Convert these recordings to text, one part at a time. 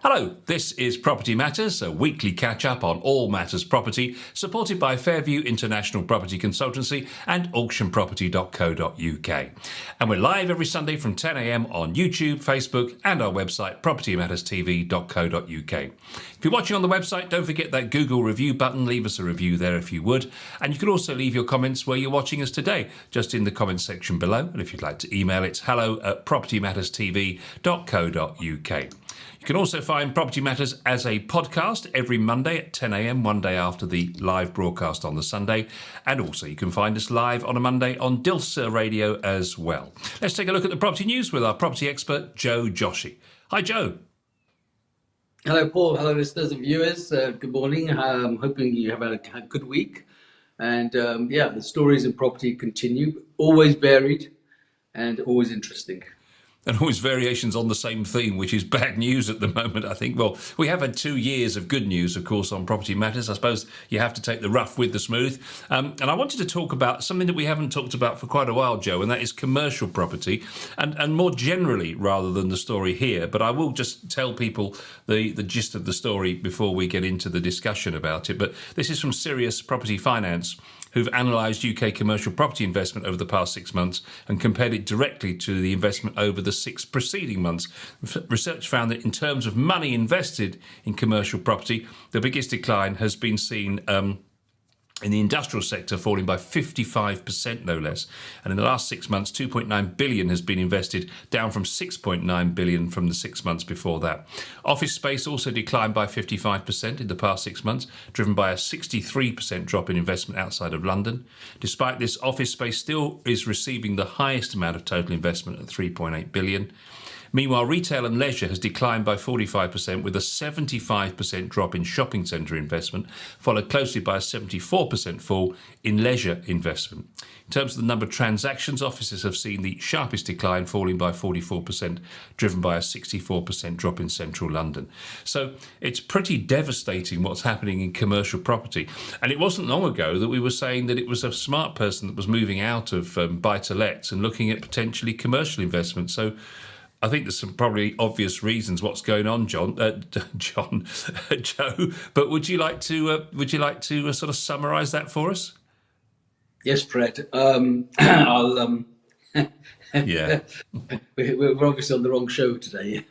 Hello, this is Property Matters, a weekly catch-up on all matters property, supported by Fairview International Property Consultancy and auctionproperty.co.uk. And we're live every Sunday from 10 a.m. on YouTube, Facebook, and our website, propertymatterstv.co.uk. If you're watching on the website, don't forget that Google review button. Leave us a review there if you would. And you can also leave your comments where you're watching us today, just in the comments section below. And if you'd like to email, it's hello@propertymatterstv.co.uk. You can also find Property Matters as a podcast every Monday at 10 a.m, one day after the live broadcast on the Sunday. And also you can find us live on a Monday on Dilsa Radio as well. Let's take a look at the property news with our property expert, Joe Joshi. Hi, Joe. Hello, Paul. Hello, listeners and viewers. Good morning. I'm hoping you have a good week. And the stories in property continue, always varied and always interesting. And always variations on the same theme, which is bad news at the moment, I think. Well, we have had 2 years of good news, of course, on Property Matters. I suppose you have to take the rough with the smooth. And I wanted to talk about something that we haven't talked about for quite a while, Joe, and that is commercial property. And more generally, rather than the story here, but I will just tell people the gist of the story before we get into the discussion about it. But this is from Sirius Property Finance, who've analysed UK commercial property investment over the past 6 months and compared it directly to the investment over the 6 preceding months. Research found that in terms of money invested in commercial property, the biggest decline has been seen in the industrial sector, falling by 55%, no less. And in the last 6 months, 2.9 billion has been invested, down from 6.9 billion from the 6 months before that. Office space also declined by 55% in the past 6 months, driven by a 63% drop in investment outside of London. Despite this, office space still is receiving the highest amount of total investment at 3.8 billion. Meanwhile, retail and leisure has declined by 45%, with a 75% drop in shopping centre investment, followed closely by a 74% fall in leisure investment. In terms of the number of transactions, offices have seen the sharpest decline, falling by 44%, driven by a 64% drop in central London. So it's pretty devastating what's happening in commercial property. And it wasn't long ago that we were saying that it was a smart person that was moving out of buy-to-lets and looking at potentially commercial investment. So I think there's some probably obvious reasons what's going on, Joe. But would you like to sort of summarise that for us? Yes, Fred. Yeah. We're obviously on the wrong show today.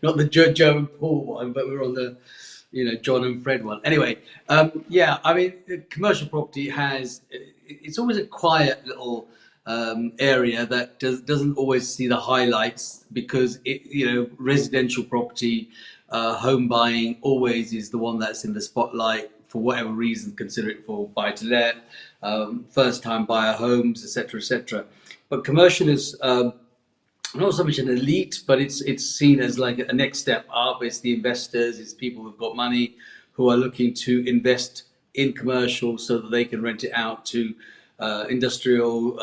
not the Joe and Paul one, but we're on the John and Fred one. Anyway, commercial property it's always a quiet little area that doesn't always see the highlights, because residential property, home buying always is the one that's in the spotlight for whatever reason. Consider it for buy to let, first time buyer homes, etc., etc. But commercial is not so much an elite, but it's seen as like a next step up. It's the investors, it's people who've got money who are looking to invest in commercial so that they can rent it out to industrial,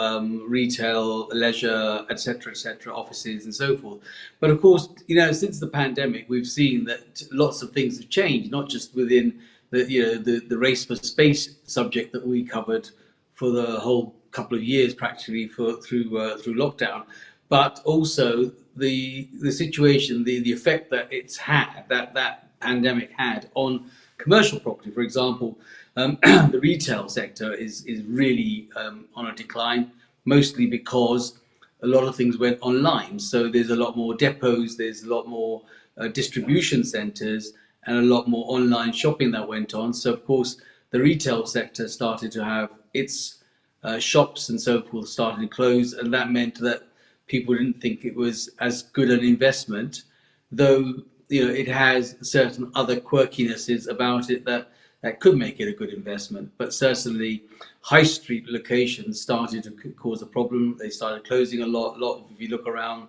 retail, leisure, etc., offices and so forth. But of course, since the pandemic, we've seen that lots of things have changed, not just within the race for space subject that we covered for the whole couple of years, practically through lockdown, but also the situation, the effect that it's had, that pandemic had on commercial property. For example, the retail sector is really on a decline, mostly because a lot of things went online. So there's a lot more depots, there's a lot more distribution centres, and a lot more online shopping that went on. So of course, the retail sector started to have its shops and so forth started to close, and that meant that people didn't think it was as good an investment, though it has certain other quirkinesses about it that could make it a good investment. But certainly high street locations started to cause a problem. They started closing a lot. If you look around,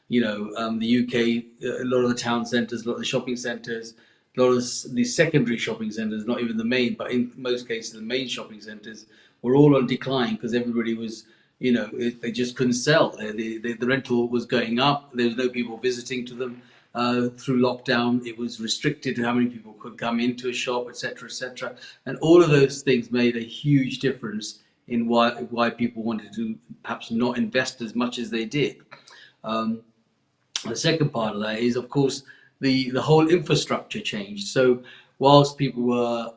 the UK, a lot of the town centres, a lot of the shopping centres, a lot of the secondary shopping centres, not even the main, but in most cases the main shopping centres were all on decline because everybody was, they just couldn't sell. The rental was going up. There was no people visiting to them. Through lockdown, it was restricted to how many people could come into a shop, etc., etc. And all of those things made a huge difference in why people wanted to perhaps not invest as much as they did. The second part of that is, of course, the whole infrastructure changed. So whilst people were,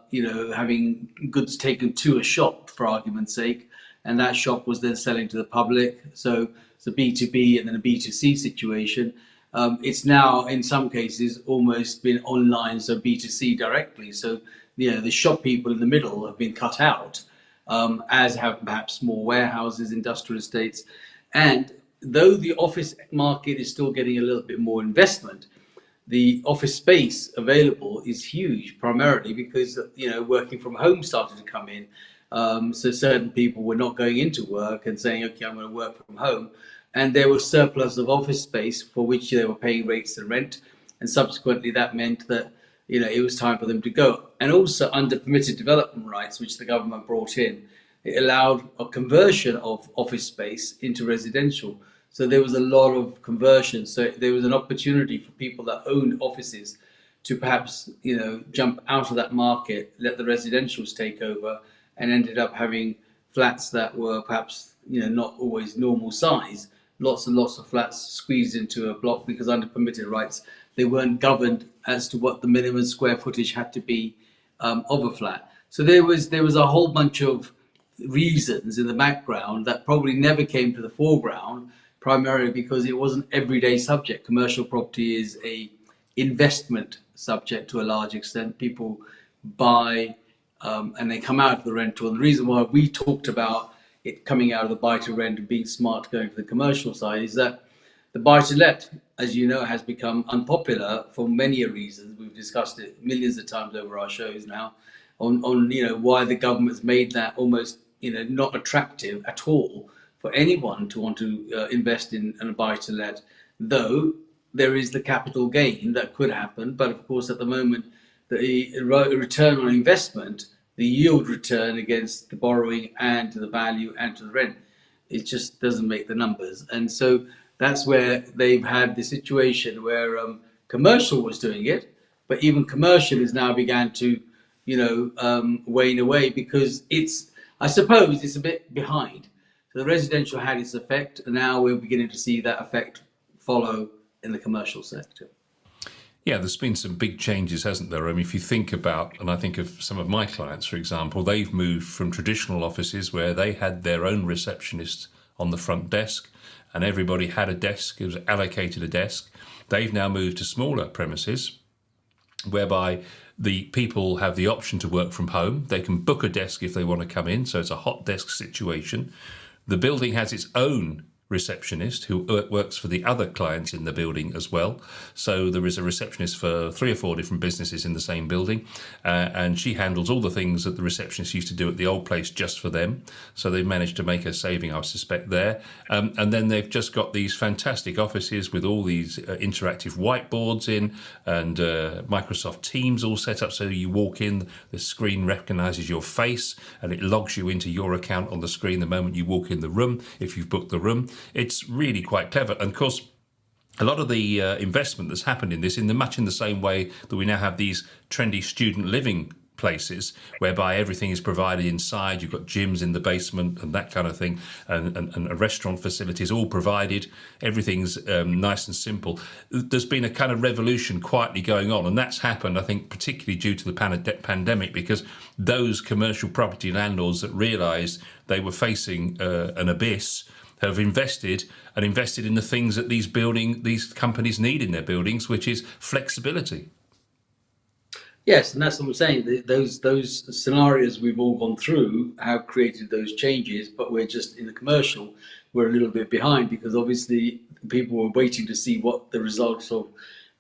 having goods taken to a shop, for argument's sake, and that shop was then selling to the public, so it's a B2B and then a B2C situation. It's now, in some cases, almost been online, so B2C directly. So, the shop people in the middle have been cut out, as have perhaps more warehouses, industrial estates. And though the office market is still getting a little bit more investment, the office space available is huge, primarily because working from home started to come in. So certain people were not going into work and saying, "Okay, I'm going to work from home," and there was surplus of office space for which they were paying rates and rent, and subsequently that meant that it was time for them to go. And also under permitted development rights, which the government brought in, it allowed a conversion of office space into residential. So there was a lot of conversion. So there was an opportunity for people that owned offices to perhaps, jump out of that market, let the residentials take over, and ended up having flats that were perhaps, not always normal size. Lots and lots of flats squeezed into a block because under permitted rights, they weren't governed as to what the minimum square footage had to be of a flat. So there was a whole bunch of reasons in the background that probably never came to the foreground, primarily because it wasn't everyday subject. Commercial property is a investment subject to a large extent. People buy and they come out of the rental. And the reason why we talked about it coming out of the buy to rent and being smart going to the commercial side is that the buy to let, as you know, has become unpopular for many reasons. We've discussed it millions of times over our shows now on why the government's made that almost not attractive at all for anyone to want to invest in a buy to let, though there is the capital gain that could happen. But of course, at the moment, the return on investment, the yield return against the borrowing and to the value and to the rent, it just doesn't make the numbers. And so that's where they've had the situation where commercial was doing it, but even commercial is now began to, wane away because I suppose it's a bit behind. So the residential had its effect, and now we're beginning to see that effect follow in the commercial sector. Yeah, there's been some big changes, hasn't there? I mean, if you think about, and I think of some of my clients, for example, they've moved from traditional offices where they had their own receptionist on the front desk and everybody had a desk, it was allocated a desk. They've now moved to smaller premises whereby the people have the option to work from home. They can book a desk if they want to come in, so it's a hot desk situation. The building has its own receptionist who works for the other clients in the building as well. So there is a receptionist for 3 or 4 different businesses in the same building, and she handles all the things that the receptionist used to do at the old place just for them. So they've managed to make a saving, I suspect, there. And then they've just got these fantastic offices with all these interactive whiteboards in and Microsoft Teams all set up so you walk in, the screen recognises your face and it logs you into your account on the screen the moment you walk in the room if you've booked the room. It's really quite clever. And of course, a lot of the investment that's happened in this, much in the same way that we now have these trendy student living places whereby everything is provided inside. You've got gyms in the basement and that kind of thing, and restaurant facilities all provided. Everything's nice and simple. There's been a kind of revolution quietly going on, and that's happened, I think, particularly due to the pandemic, because those commercial property landlords that realised they were facing an abyss have invested in the things that these companies need in their buildings, which is flexibility. Yes, and that's what I'm saying. Those scenarios we've all gone through have created those changes, but we're just in the commercial, we're a little bit behind because obviously people were waiting to see what the results of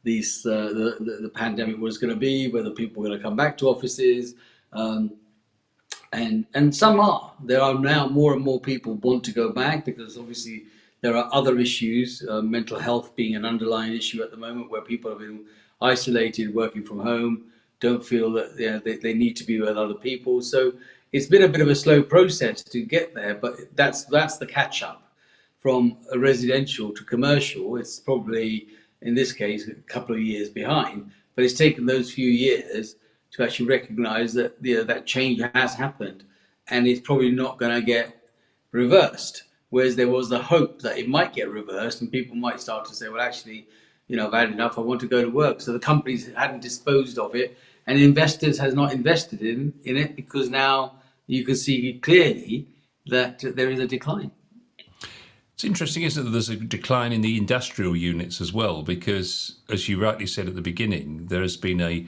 these the pandemic was going to be, whether people were going to come back to offices, and some are. There are now more and more people want to go back because obviously there are other issues, mental health being an underlying issue at the moment, where people have been isolated, working from home, don't feel that they need to be with other people. So it's been a bit of a slow process to get there, but that's the catch up from a residential to commercial. It's probably, in this case, a couple of years behind, but it's taken those few years to actually recognize that that change has happened and it's probably not going to get reversed. Whereas there was the hope that it might get reversed and people might start to say, well, actually, I've had enough. I want to go to work. So the companies hadn't disposed of it, and investors has not invested in it because now you can see clearly that there is a decline. It's interesting, isn't it, that there's a decline in the industrial units as well, because, as you rightly said at the beginning, there has been a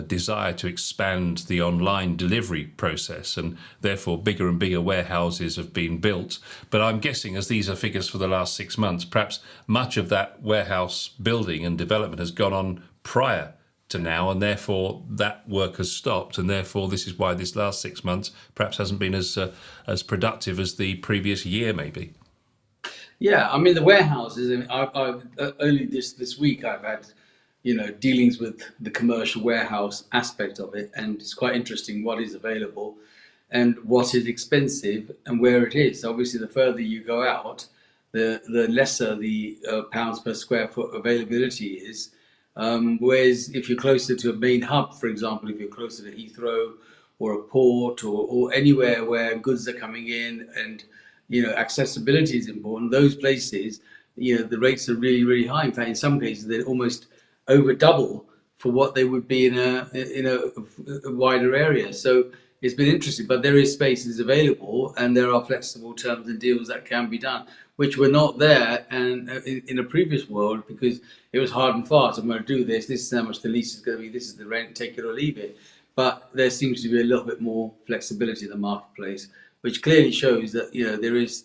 desire to expand the online delivery process, and therefore bigger and bigger warehouses have been built. But I'm guessing, as these are figures for the last 6 months, perhaps much of that warehouse building and development has gone on prior to now, and therefore that work has stopped, and therefore this is why this last 6 months perhaps hasn't been as productive as the previous year, maybe. Yeah, I mean the warehouses. I mean, I've only this week I've had dealings with the commercial warehouse aspect of it, and it's quite interesting what is available and what is expensive and where it is. Obviously, the further you go out, the lesser the pounds per square foot availability is. Whereas if you're closer to a main hub, for example, if you're closer to Heathrow or a port or anywhere where goods are coming in and accessibility is important, those places, the rates are really, really high. In fact, in some cases, they're almost over double for what they would be in a wider area. So it's been interesting, but there is spaces available, and there are flexible terms and deals that can be done, which were not there and in a previous world, because it was hard and fast. I'm going to do this. This is how much the lease is going to be. This is the rent. Take it or leave it. But there seems to be a little bit more flexibility in the marketplace, which clearly shows that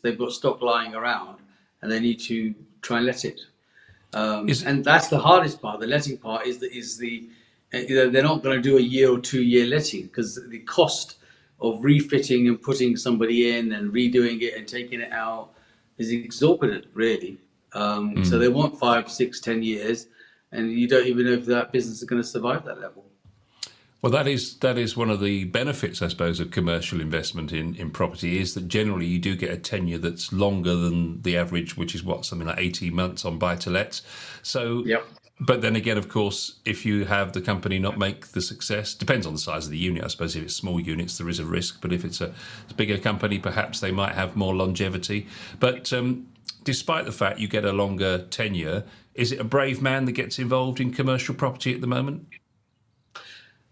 they've got stock lying around, and they need to try and let it. And that's the hardest part. The letting part is the they're not going to do a year or 2 year letting, because the cost of refitting and putting somebody in and redoing it and taking it out is exorbitant, really. So they want 5, 6, 10 years, and you don't even know if that business is going to survive that level. Well, that is one of the benefits, I suppose, of commercial investment in property, is that generally you do get a tenure that's longer than the average, which is something like 18 months on buy-to-lets. So, Yep. But then again, of course, if you have the company not make the success, depends on the size of the unit, I suppose. If it's small units, there is a risk, but if it's a bigger company, perhaps they might have more longevity. But despite the fact you get a longer tenure, is it a brave man that gets involved in commercial property at the moment?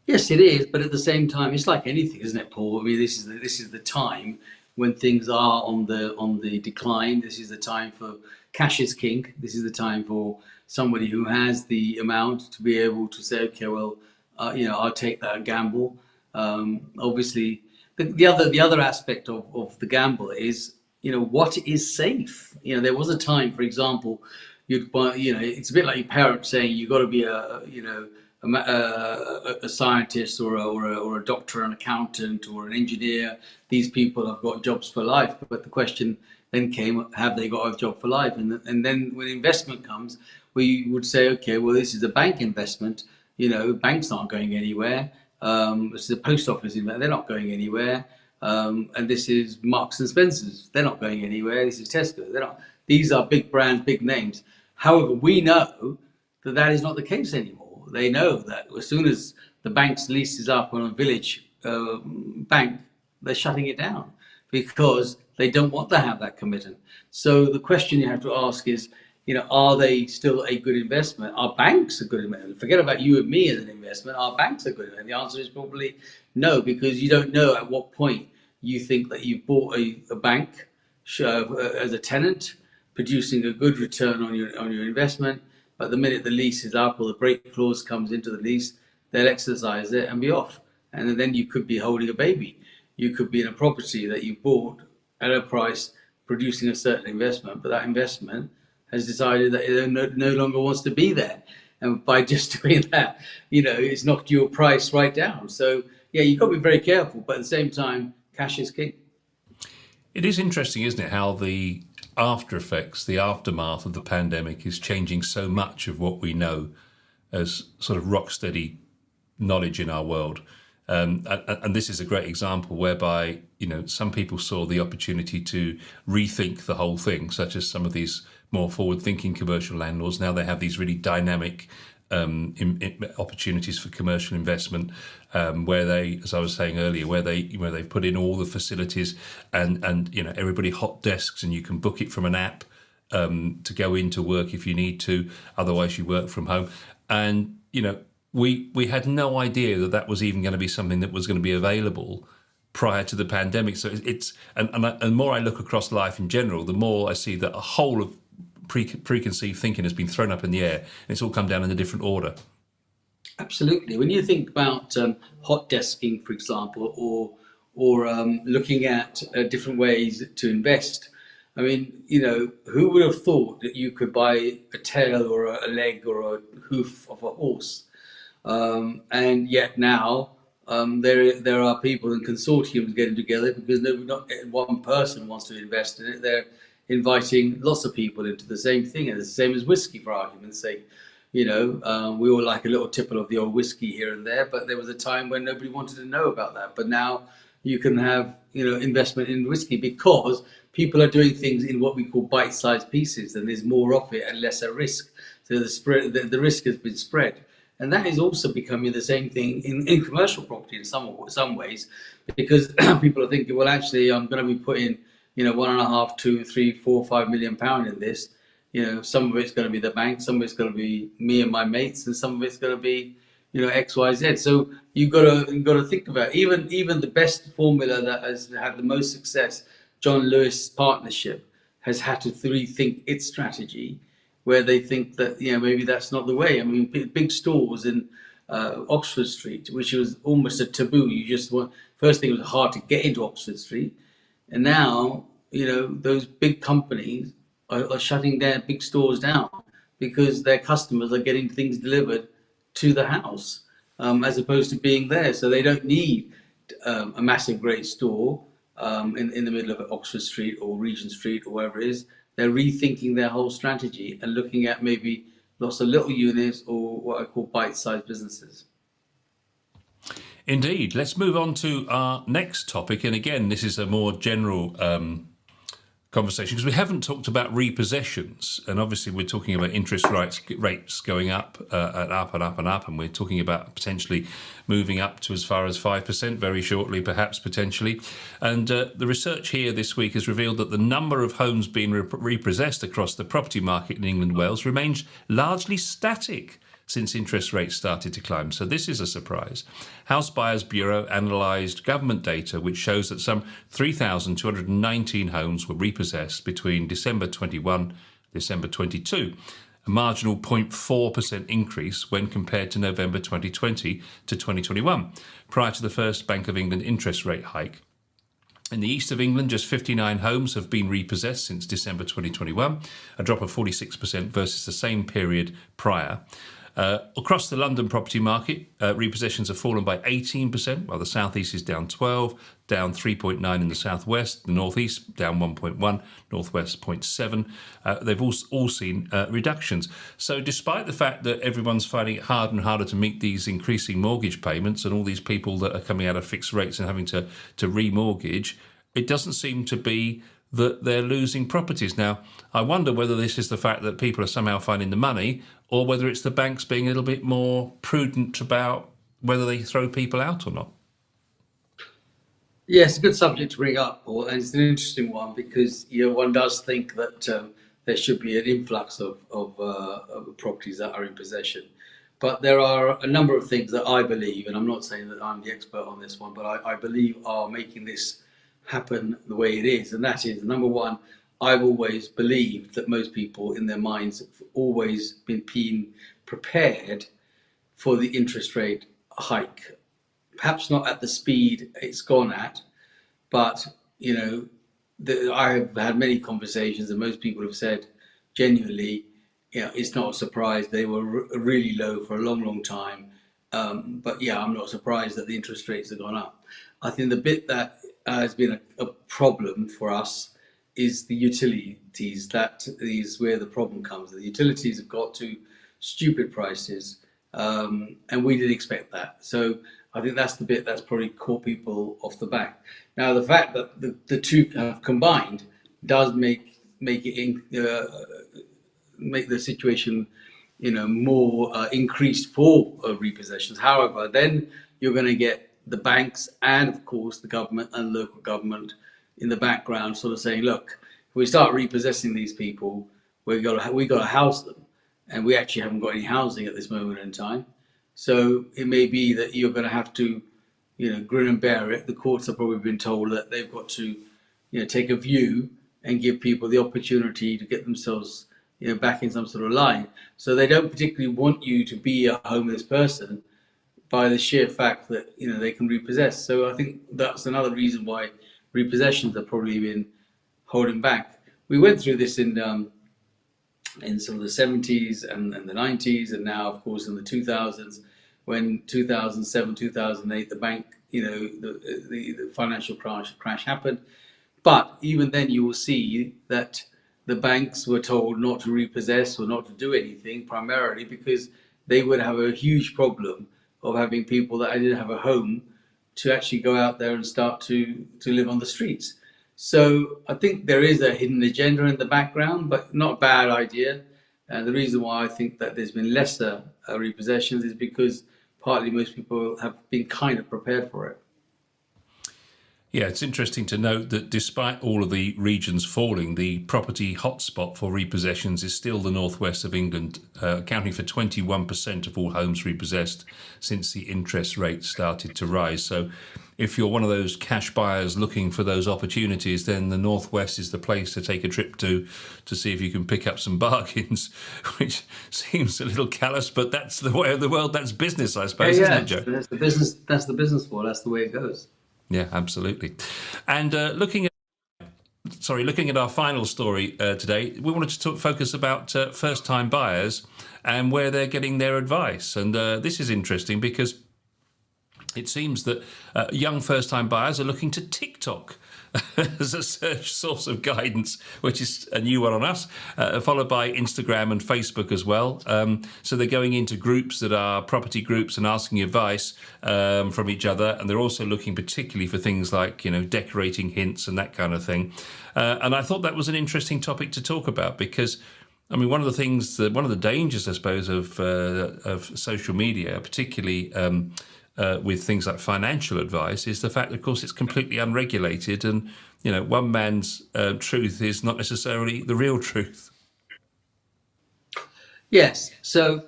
Yes, it is, but at the same time, it's like anything, isn't it, Paul? I mean, this is the time when things are on the decline. This is the time for cash is king. This is the time for somebody who has the amount to be able to say, okay, well, I'll take that gamble. Obviously, the other aspect of the gamble is, what is safe. There was a time, for example, you'd buy. It's a bit like your parents saying you got to be a scientist or a doctor, an accountant, or an engineer. These people have got jobs for life. But the question then came, have they got a job for life? And then when investment comes, we would say, okay, well, this is a bank investment. Banks aren't going anywhere. This is a post office investment. They're not going anywhere. And this is Marks and Spencer's. They're not going anywhere. This is Tesco. They're not. These are big brands, big names. However, we know that is not the case anymore. They know that as soon as the bank's lease is up on a village bank, they're shutting it down because they don't want to have that commitment. So the question you have to ask is, are they still a good investment? Are banks a good investment? Forget about you and me as an investment. Are banks a good investment? The answer is probably no, because you don't know at what point you think that you've bought a bank as a tenant, producing a good return on your investment. But the minute the lease is up or the break clause comes into the lease, they'll exercise it and be off. And then you could be holding a baby. You could be in a property that you bought at a price producing a certain investment, but that investment has decided that it no longer wants to be there. And by just doing that, it's knocked your price right down. So, yeah, you've got to be very careful. But at the same time, cash is king. It is interesting, isn't it, how the after effects, the aftermath of the pandemic is changing so much of what we know as sort of rock steady knowledge in our world. And this is a great example whereby, some people saw the opportunity to rethink the whole thing, such as some of these more forward-thinking commercial landlords. Now they have these really dynamic opportunities for commercial investment, where they, as I was saying earlier, where they've put in all the facilities and everybody hot desks, and you can book it from an app. to go into work if you need to. Otherwise, you work from home. And, we had no idea that that was even going to be something that was going to be available prior to the pandemic. So the more I look across life in general, the more I see that a whole of preconceived thinking has been thrown up in the air, and it's all come down in a different order. Absolutely. When you think about hot desking, for example, or looking at different ways to invest, I mean, who would have thought that you could buy a tail or a leg or a hoof of a horse? And yet now there are people in consortiums getting together because not one person wants to invest in it. They're inviting lots of people into the same thing, and it's the same as whiskey, for argument's sake. We all like a little tipple of the old whiskey here and there, but there was a time when nobody wanted to know about that. But now you can have investment in whiskey because people are doing things in what we call bite-sized pieces, and there's more of it and lesser risk. So the risk has been spread. And that is also becoming the same thing in commercial property in some ways, because people are thinking, well, actually, I'm going to be putting, 1.5, 2, 3, 4, 5 million pound in this. Some of it's going to be the bank, some of it's going to be me and my mates, and some of it's going to be, X, Y, Z. So you've got to think about it. Even the best formula that has had the most success, John Lewis Partnership, has had to rethink its strategy, where they think that maybe that's not the way. I mean, big stores in Oxford Street, which was almost a taboo. First thing, it was hard to get into Oxford Street, and now those big companies are shutting their big stores down because their customers are getting things delivered to the house as opposed to being there. So they don't need a massive great store in the middle of Oxford Street or Regent Street or wherever it is. They're rethinking their whole strategy and looking at maybe lots of little units or what I call bite-sized businesses. Indeed. Let's move on to our next topic. And again, this is a more general conversation because we haven't talked about repossessions. And obviously, we're talking about interest rates going up and up and up and up. And we're talking about potentially moving up to as far as 5% very shortly, perhaps potentially. And the research here this week has revealed that the number of homes being repossessed across the property market in England and Wales remains largely static since interest rates started to climb. So this is a surprise. House Buyers Bureau analysed government data which shows that some 3,219 homes were repossessed between December 21 and December 22, a marginal 0.4% increase when compared to November 2020 to 2021, prior to the first Bank of England interest rate hike. In the east of England, just 59 homes have been repossessed since December 2021, a drop of 46% versus the same period prior. Across the London property market, repossessions have fallen by 18%, while the southeast is down 12, down 3.9 in the southwest, the northeast down 1.1, northwest 0.7. They've all seen reductions. So despite the fact that everyone's finding it harder and harder to meet these increasing mortgage payments and all these people that are coming out of fixed rates and having to remortgage, it doesn't seem to be that they're losing properties. Now, I wonder whether this is the fact that people are somehow finding the money or whether it's the banks being a little bit more prudent about whether they throw people out or not. Yeah, it's a good subject to bring up, Paul, and it's an interesting one because one does think that there should be an influx of properties that are in possession. But there are a number of things that I believe, and I'm not saying that I'm the expert on this one, but I believe are making this happen the way it is. And that is, number one, I've always believed that most people in their minds have always been prepared for the interest rate hike. Perhaps not at the speed it's gone at, but I have had many conversations and most people have said genuinely, it's not a surprise. They were really low for a long, long time. But yeah, I'm not surprised that the interest rates have gone up. I think the bit that has been a problem for us is the utilities. That is where the problem comes. The utilities have got to stupid prices, and we didn't expect that. So I think that's the bit that's probably caught people off the back. Now, the fact that the two have combined does make the situation, more increased for repossessions. However, then you're going to get the banks and, of course, the government and local government in the background sort of saying, look, if we start repossessing these people, we got to house them, and we actually haven't got any housing at this moment in time. So it may be that you're going to have to, grin and bear it. The courts have probably been told that they've got to, take a view and give people the opportunity to get themselves, back in some sort of line. So they don't particularly want you to be a homeless person by the sheer fact that they can repossess. So I think that's another reason why repossessions have probably been holding back. We went through this in some of the 70s and the 90s, and now, of course, in the 2000s, when 2007, 2008, the bank, the financial crash happened. But even then, you will see that the banks were told not to repossess or not to do anything, primarily because they would have a huge problem of having people that didn't have a home to actually go out there and start to live on the streets. So I think there is a hidden agenda in the background, but not a bad idea. And the reason why I think that there's been lesser repossessions is because partly most people have been kind of prepared for it. Yeah, it's interesting to note that despite all of the regions falling, the property hotspot for repossessions is still the northwest of England, accounting for 21% of all homes repossessed since the interest rate started to rise. So if you're one of those cash buyers looking for those opportunities, then the northwest is the place to take a trip to see if you can pick up some bargains, which seems a little callous, but that's the way of the world. That's business, I suppose, isn't it, Joe? That's the business. That's the business world. That's the way it goes. Yeah, absolutely. And looking at our final story today, we wanted to focus about first-time buyers and where they're getting their advice. And this is interesting because it seems that young first-time buyers are looking to TikTok as a search source of guidance, which is a new one on us, followed by Instagram and Facebook as well. So they're going into groups that are property groups and asking advice from each other. And they're also looking particularly for things like, decorating hints and that kind of thing. And I thought that was an interesting topic to talk about because one of the dangers, I suppose, of social media, particularly with things like financial advice, is the fact, of course, it's completely unregulated, and one man's truth is not necessarily the real truth. Yes, so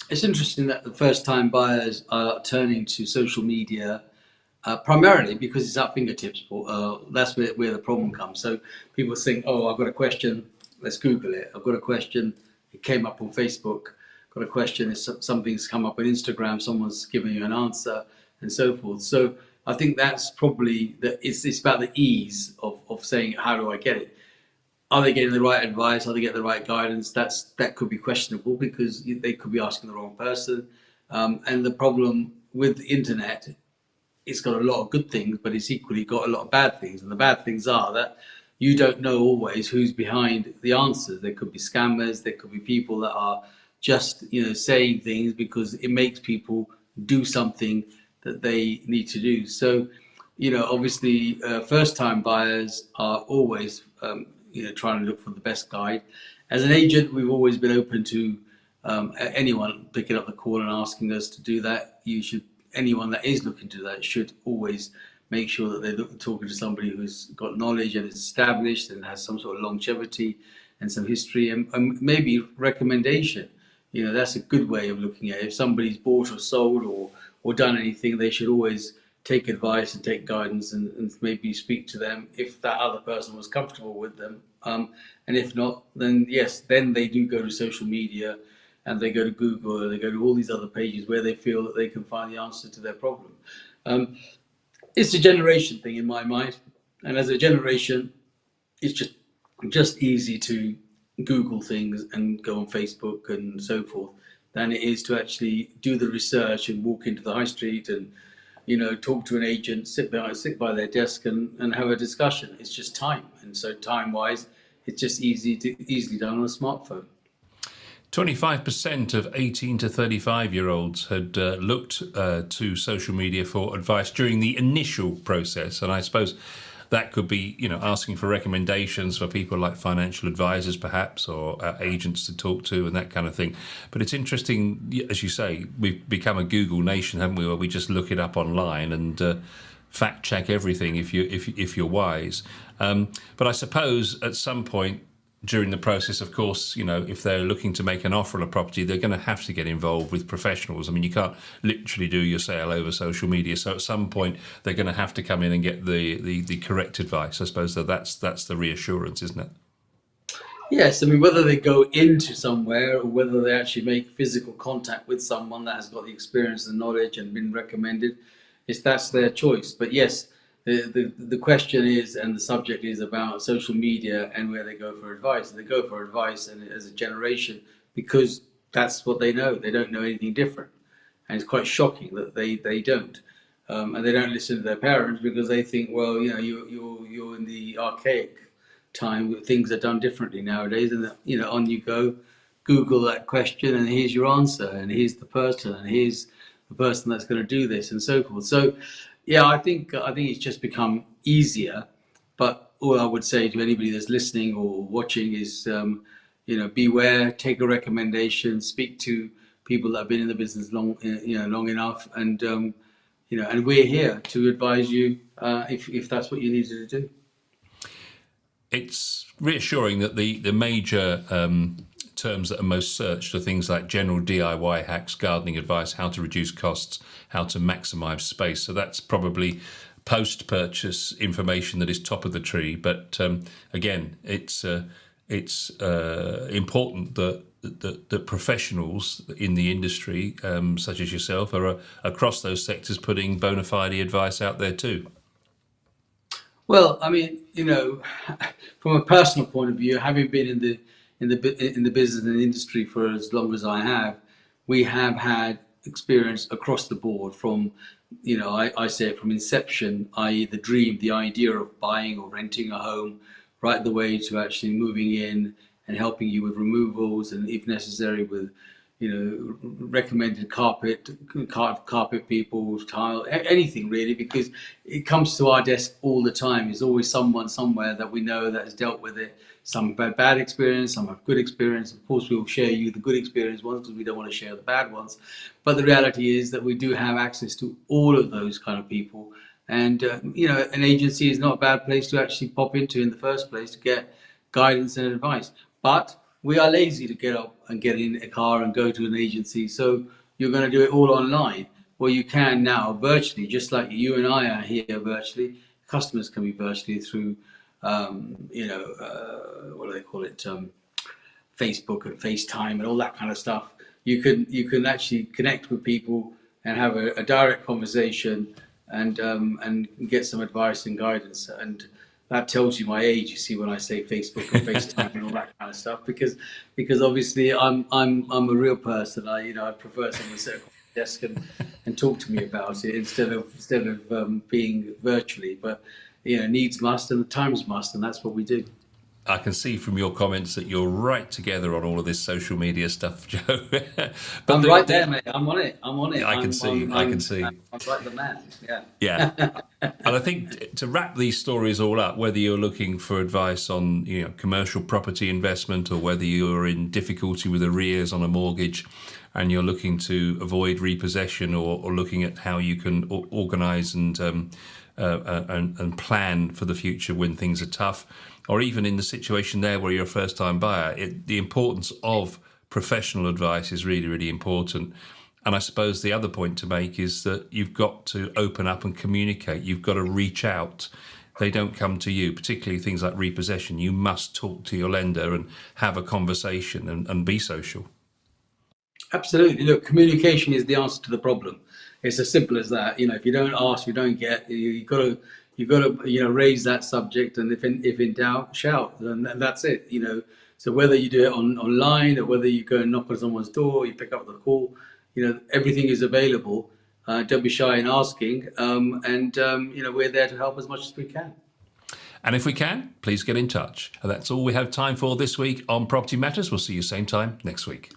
it's interesting that the first-time buyers are turning to social media primarily because it's at fingertips. That's where the problem comes. So people think, "Oh, I've got a question. Let's Google it. I've got a question. It came up on Facebook. Got a question, if something's come up on Instagram, someone's giving you an answer," and so forth. So I think that's probably it's about the ease of saying, how do I get it? Are they getting the right advice? Are they getting the right guidance? That could be questionable because they could be asking the wrong person. And the problem with the internet, it's got a lot of good things, but it's equally got a lot of bad things. And the bad things are that you don't know always who's behind the answers. There could be scammers. There could be people that are just saying things because it makes people do something that they need to do. So obviously first time buyers are always trying to look for the best guide. As an agent, we've always been open to anyone picking up the call and asking us to do that. Anyone that is looking to do that should always make sure that they're talking to somebody who's got knowledge and is established and has some sort of longevity and some history and maybe recommendation. That's a good way of looking at it. If somebody's bought or sold or done anything, they should always take advice and take guidance and maybe speak to them if that other person was comfortable with them. And if not, then yes, then they do go to social media and they go to Google or they go to all these other pages where they feel that they can find the answer to their problem. It's a generation thing in my mind. And as a generation, it's just easy to Google things and go on Facebook and so forth than it is to actually do the research and walk into the high street and talk to an agent, sit by their desk and have a discussion. It's just time, and so time wise it's just easily done on a smartphone. 25% of 18 to 35-year-olds had looked to social media for advice during the initial process, and I suppose that could be, asking for recommendations for people like financial advisors, perhaps, or agents to talk to and that kind of thing. But it's interesting, as you say, we've become a Google nation, haven't we? Where we just look it up online and fact check everything if you're wise. But I suppose at some point during the process, of course, if they're looking to make an offer on a property, they're going to have to get involved with professionals. I mean, you can't literally do your sale over social media. So at some point, they're going to have to come in and get the correct advice. I suppose that's the reassurance, isn't it? Yes, I mean, whether they go into somewhere or whether they actually make physical contact with someone that has got the experience and knowledge and been recommended, that's their choice. But yes, the question is, and the subject is about social media and where they go for advice. They go for advice and as a generation because that's what they know. They don't know anything different. And it's quite shocking that they don't. And they don't listen to their parents because they think, well, you're in the archaic time. Things are done differently nowadays, and on you go, Google that question, and here's your answer, and here's the person, and here's the person that's going to do this, and so forth. So, yeah, I think it's just become easier. But all I would say to anybody that's listening or watching is, beware, take a recommendation, speak to people that have been in the business long enough, and and we're here to advise you if that's what you need to do. It's reassuring that the major terms that are most searched are things like general DIY hacks, gardening advice, how to reduce costs, how to maximise space. So that's probably post-purchase information that is top of the tree. But again, it's important that professionals in the industry, such as yourself, are across those sectors putting bona fide advice out there too. Well, I mean, from a personal point of view, having been in the business and industry for as long as I have, we have had experience across the board from, I say it from inception, i.e. the dream, the idea of buying or renting a home, right the way to actually moving in and helping you with removals and if necessary with recommended carpet people, tile, anything really, because it comes to our desk all the time. There's always someone somewhere that we know that has dealt with it. Some have bad experience, some have good experience. Of course, we will share you the good experience ones because we don't want to share the bad ones. But the reality is that we do have access to all of those kind of people. And, an agency is not a bad place to actually pop into in the first place to get guidance and advice. But we are lazy to get up and get in a car and go to an agency. So you're going to do it all online. Well, you can now virtually, just like you and I are here virtually. Customers can be virtually through, what do they call it? Facebook and FaceTime and all that kind of stuff. You can actually connect with people and have a direct conversation and get some advice and guidance. And that tells you my age, you see, when I say Facebook and FaceTime and all that kind of stuff, because obviously I'm a real person. I prefer someone to sit at the desk and talk to me about it instead of being virtually. But needs must and the times must, and that's what we do. I can see from your comments that you're right together on all of this social media stuff, Joe. But I'm right there, mate. I'm on it. I can see. I'm like the man. Yeah. Yeah. And I think to wrap these stories all up, whether you're looking for advice on commercial property investment or whether you're in difficulty with arrears on a mortgage and you're looking to avoid repossession or looking at how you can organise and plan for the future when things are tough, or even in the situation there where you're a first-time buyer, the importance of professional advice is really, really important. And I suppose the other point to make is that you've got to open up and communicate. You've got to reach out. They don't come to you, particularly things like repossession. You must talk to your lender and have a conversation and be social. Absolutely. Look, communication is the answer to the problem. It's as simple as that. If you don't ask, you don't get. You've got to raise that subject, and if in doubt, shout, and that's it. So whether you do it online or whether you go and knock on someone's door, you pick up the call, everything is available. Don't be shy in asking, and we're there to help as much as we can. And if we can, please get in touch. And that's all we have time for this week on Property Matters. We'll see you same time next week.